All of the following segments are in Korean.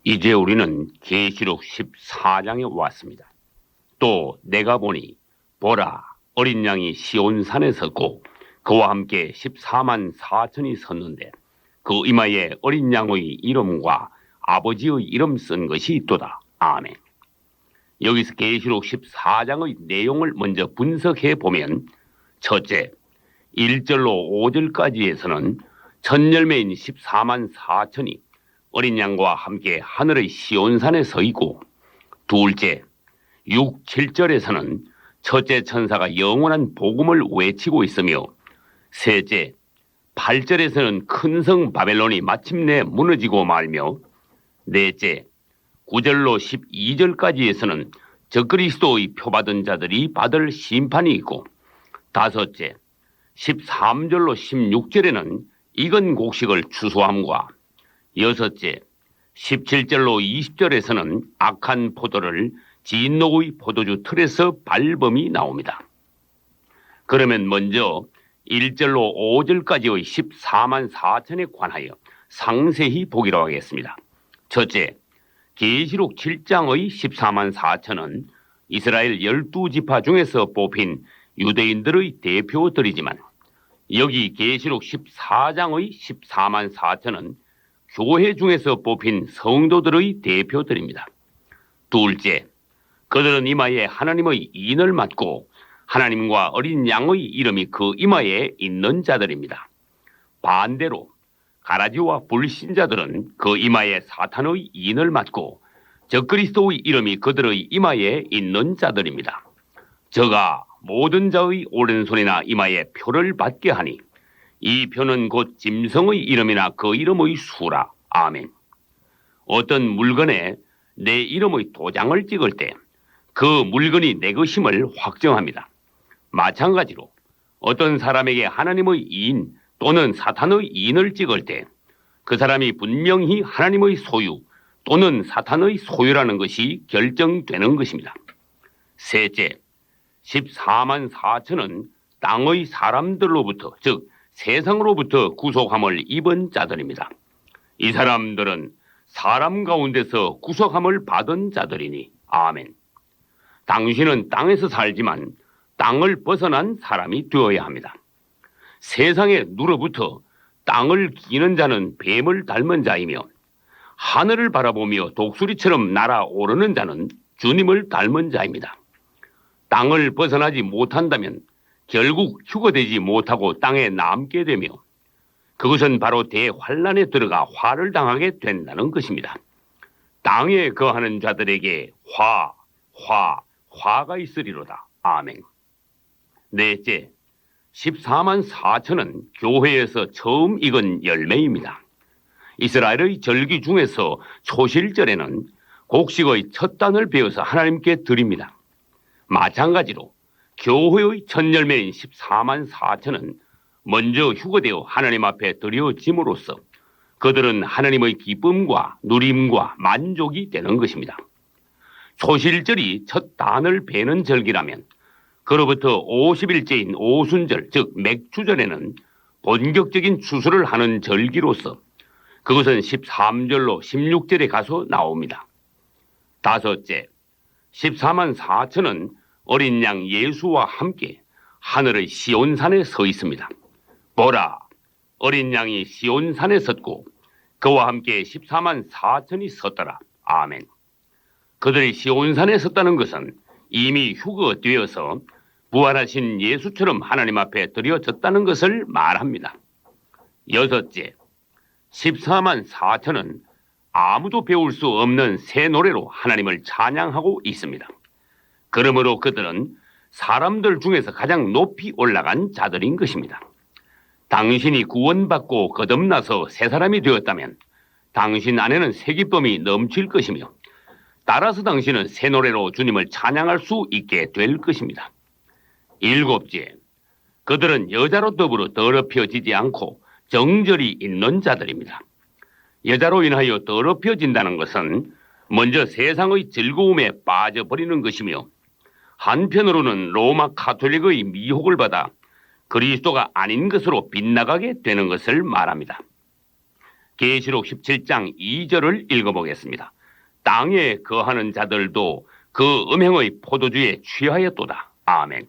이제 우리는 계시록 14장에 왔습니다. 또 내가 보니 보라 어린 양이 시온산에 섰고 그와 함께 14만 4천이 섰는데 그 이마에 어린 양의 이름과 아버지의 이름 쓴 것이 있도다. 아멘. 여기서 계시록 14장의 내용을 먼저 분석해 보면 첫째, 1절로 5절까지에서는 첫 열매인 14만 4천이 어린 양과 함께 하늘의 시온산에 서 있고, 둘째, 6, 7절에서는 첫째 천사가 영원한 복음을 외치고 있으며, 셋째, 8절에서는 큰 성 바벨론이 마침내 무너지고 말며, 넷째, 9절로 12절까지에서는 적그리스도의 표받은 자들이 받을 심판이 있고, 다섯째, 13절로 16절에는 익은 곡식을 추수함과, 여섯째, 17절로 20절에서는 악한 포도를 진노의 포도주 틀에서 밟음이 나옵니다. 그러면 먼저 1절로 5절까지의 14만 4천에 관하여 상세히 보기로 하겠습니다. 첫째, 계시록 7장의 14만 4천은 이스라엘 12지파 중에서 뽑힌 유대인들의 대표들이지만, 여기 계시록 14장의 14만 4천은 교회 중에서 뽑힌 성도들의 대표들입니다. 둘째, 그들은 이마에 하나님의 인을 맞고 하나님과 어린 양의 이름이 그 이마에 있는 자들입니다. 반대로 가라지와 불신자들은 그 이마에 사탄의 인을 맞고 적그리스도의 이름이 그들의 이마에 있는 자들입니다. 저가 모든 자의 오른손이나 이마에 표를 받게 하니 이 표는 곧 짐승의 이름이나 그 이름의 수라. 아멘. 어떤 물건에 내 이름의 도장을 찍을 때 그 물건이 내 것임을 확정합니다. 마찬가지로 어떤 사람에게 하나님의 인 또는 사탄의 인을 찍을 때 그 사람이 분명히 하나님의 소유 또는 사탄의 소유라는 것이 결정되는 것입니다. 셋째, 14만 4천은 땅의 사람들로부터, 즉 세상으로부터 구속함을 입은 자들입니다. 이 사람들은 사람 가운데서 구속함을 받은 자들이니. 아멘. 당신은 땅에서 살지만 땅을 벗어난 사람이 되어야 합니다. 세상에 누로부터 땅을 기는 자는 뱀을 닮은 자이며, 하늘을 바라보며 독수리처럼 날아오르는 자는 주님을 닮은 자입니다. 땅을 벗어나지 못한다면 결국 휴거되지 못하고 땅에 남게 되며, 그것은 바로 대환란에 들어가 화를 당하게 된다는 것입니다. 땅에 거하는 자들에게 화가 있으리로다. 아멘. 넷째, 14만 4천은 교회에서 처음 익은 열매입니다. 이스라엘의 절기 중에서 초실절에는 곡식의 첫 단을 베어서 하나님께 드립니다. 마찬가지로 교회의 첫 열매인 14만 4천은 먼저 휴거되어 하나님 앞에 드려짐으로써 그들은 하나님의 기쁨과 누림과 만족이 되는 것입니다. 초실절이 첫 단을 베는 절기라면 그로부터 50일째인 오순절, 즉 맥추절에는 본격적인 추수를 하는 절기로서 그것은 13절로 16절에 가서 나옵니다. 다섯째, 14만 4천은 어린 양 예수와 함께 하늘의 시온산에 서 있습니다. 보라, 어린 양이 시온산에 섰고 그와 함께 14만 4천이 섰더라. 아멘. 그들이 시온산에 섰다는 것은 이미 휴거되어서 부활하신 예수처럼 하나님 앞에 드려졌다는 것을 말합니다. 여섯째, 14만 4천은 아무도 배울 수 없는 새 노래로 하나님을 찬양하고 있습니다. 그러므로 그들은 사람들 중에서 가장 높이 올라간 자들인 것입니다. 당신이 구원받고 거듭나서 새 사람이 되었다면 당신 안에는 새 기쁨이 넘칠 것이며, 따라서 당신은 새 노래로 주님을 찬양할 수 있게 될 것입니다. 일곱째, 그들은 여자로 더불어 더럽혀지지 않고 정절이 있는 자들입니다. 여자로 인하여 더럽혀진다는 것은 먼저 세상의 즐거움에 빠져버리는 것이며, 한편으로는 로마 가톨릭의 미혹을 받아 그리스도가 아닌 것으로 빗나가게 되는 것을 말합니다. 계시록 17장 2절을 읽어보겠습니다. 땅에 거하는 자들도 그 음행의 포도주에 취하였도다. 아멘.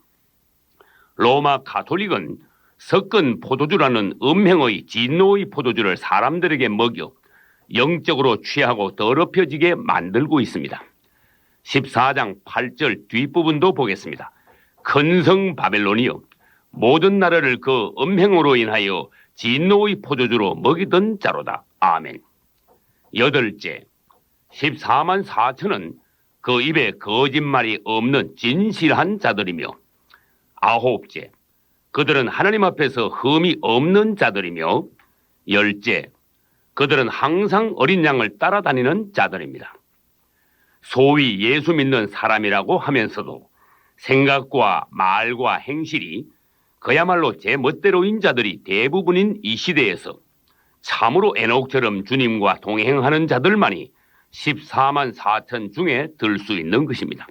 로마 가톨릭은 섞은 포도주라는 음행의 진노의 포도주를 사람들에게 먹여 영적으로 취하고 더럽혀지게 만들고 있습니다. 14장 8절 뒷부분도 보겠습니다. 큰 성 바벨론이여, 모든 나라를 그 음행으로 인하여 진노의 포도주로 먹이던 자로다. 아멘. 여덟째, 14만 4천은 그 입에 거짓말이 없는 진실한 자들이며, 아홉째, 그들은 하나님 앞에서 흠이 없는 자들이며, 열째, 그들은 항상 어린 양을 따라다니는 자들입니다. 소위 예수 믿는 사람이라고 하면서도 생각과 말과 행실이 그야말로 제 멋대로인 자들이 대부분인 이 시대에서 참으로 에녹처럼 주님과 동행하는 자들만이 14만 4천 중에 들 수 있는 것입니다.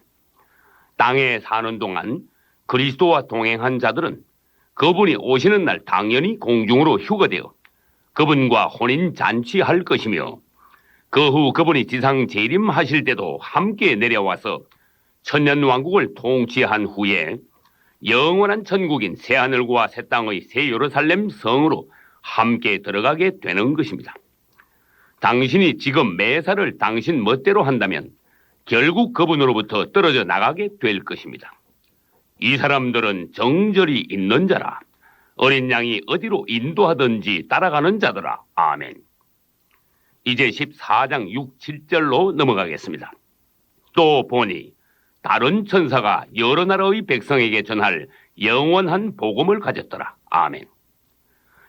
땅에 사는 동안 그리스도와 동행한 자들은 그분이 오시는 날 당연히 공중으로 휴거되어 그분과 혼인 잔치할 것이며, 그 후 그분이 지상 재림하실 때도 함께 내려와서 천년왕국을 통치한 후에 영원한 천국인 새하늘과 새 땅의 새 예루살렘 성으로 함께 들어가게 되는 것입니다. 당신이 지금 매사를 당신 멋대로 한다면 결국 그분으로부터 떨어져 나가게 될 것입니다. 이 사람들은 정절이 있는 자라, 어린 양이 어디로 인도하든지 따라가는 자더라. 아멘. 이제 14장 6, 7절로 넘어가겠습니다. 또 보니 다른 천사가 여러 나라의 백성에게 전할 영원한 복음을 가졌더라. 아멘.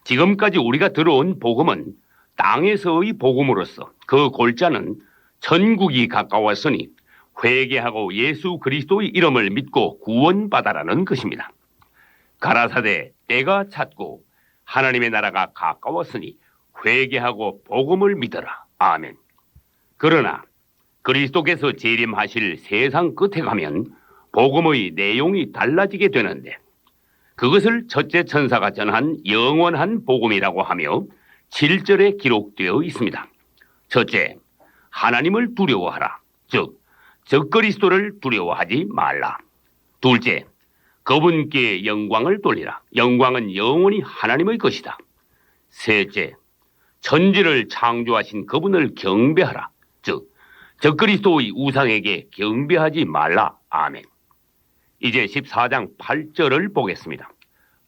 지금까지 우리가 들어온 복음은 땅에서의 복음으로서 그 골자는 천국이 가까웠으니 회개하고 예수 그리스도의 이름을 믿고 구원받아라는 것입니다. 가라사대 때가 찼고 하나님의 나라가 가까웠으니 회개하고 복음을 믿어라. 아멘. 그러나 그리스도께서 재림하실 세상 끝에 가면 복음의 내용이 달라지게 되는데, 그것을 첫째 천사가 전한 영원한 복음이라고 하며 7절에 기록되어 있습니다. 첫째, 하나님을 두려워하라. 즉 그리스도를 두려워하지 말라. 둘째, 그분께 영광을 돌리라. 영광은 영원히 하나님의 것이다. 셋째, 천지를 창조하신 그분을 경배하라. 즉 그리스도의 우상에게 경배하지 말라. 아멘. 이제 14장 8절을 보겠습니다.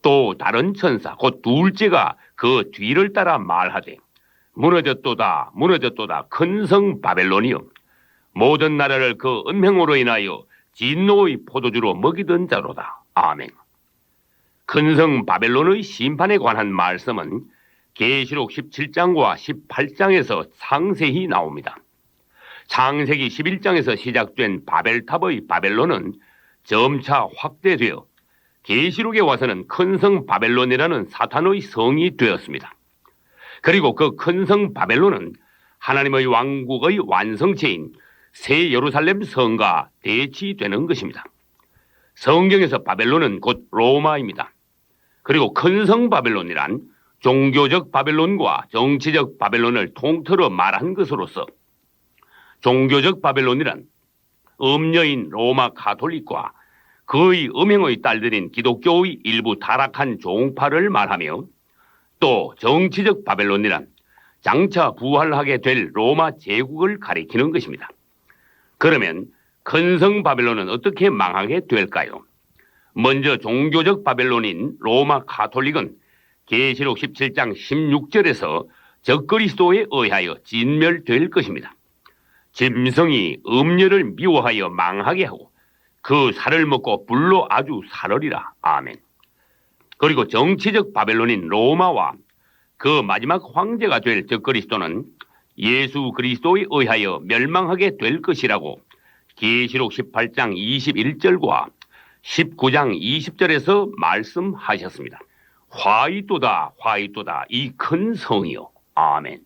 또 다른 천사 곧 둘째가 그 뒤를 따라 말하되, 무너졌도다 무너졌도다 큰 성 바벨론이여, 모든 나라를 그 음행으로 인하여 진노의 포도주로 먹이던 자로다. 아멘. 큰 성 바벨론의 심판에 관한 말씀은 계시록 17장과 18장에서 상세히 나옵니다. 창세기 11장에서 시작된 바벨탑의 바벨론은 점차 확대되어 계시록에 와서는 큰 성 바벨론이라는 사탄의 성이 되었습니다. 그리고 그 큰 성 바벨론은 하나님의 왕국의 완성체인 새 예루살렘 성과 대치되는 것입니다. 성경에서 바벨론은 곧 로마입니다. 그리고 큰 성 바벨론이란 종교적 바벨론과 정치적 바벨론을 통틀어 말한 것으로서, 종교적 바벨론이란 음녀인 로마 가톨릭과 그의 음행의 딸들인 기독교의 일부 타락한 종파를 말하며, 또 정치적 바벨론이란 장차 부활하게 될 로마 제국을 가리키는 것입니다. 그러면 큰 성 바벨론은 어떻게 망하게 될까요? 먼저 종교적 바벨론인 로마 가톨릭은 계시록 17장 16절에서 적그리스도에 의하여 진멸될 것입니다. 짐승이 음녀를 미워하여 망하게 하고 그 살을 먹고 불로 아주 살으리라. 아멘. 그리고 정치적 바벨론인 로마와 그 마지막 황제가 될 적그리스도는 예수 그리스도에 의하여 멸망하게 될 것이라고 계시록 18장 21절과 19장 20절에서 말씀하셨습니다. 화이또다 화이또다 이 큰 성이요. 아멘.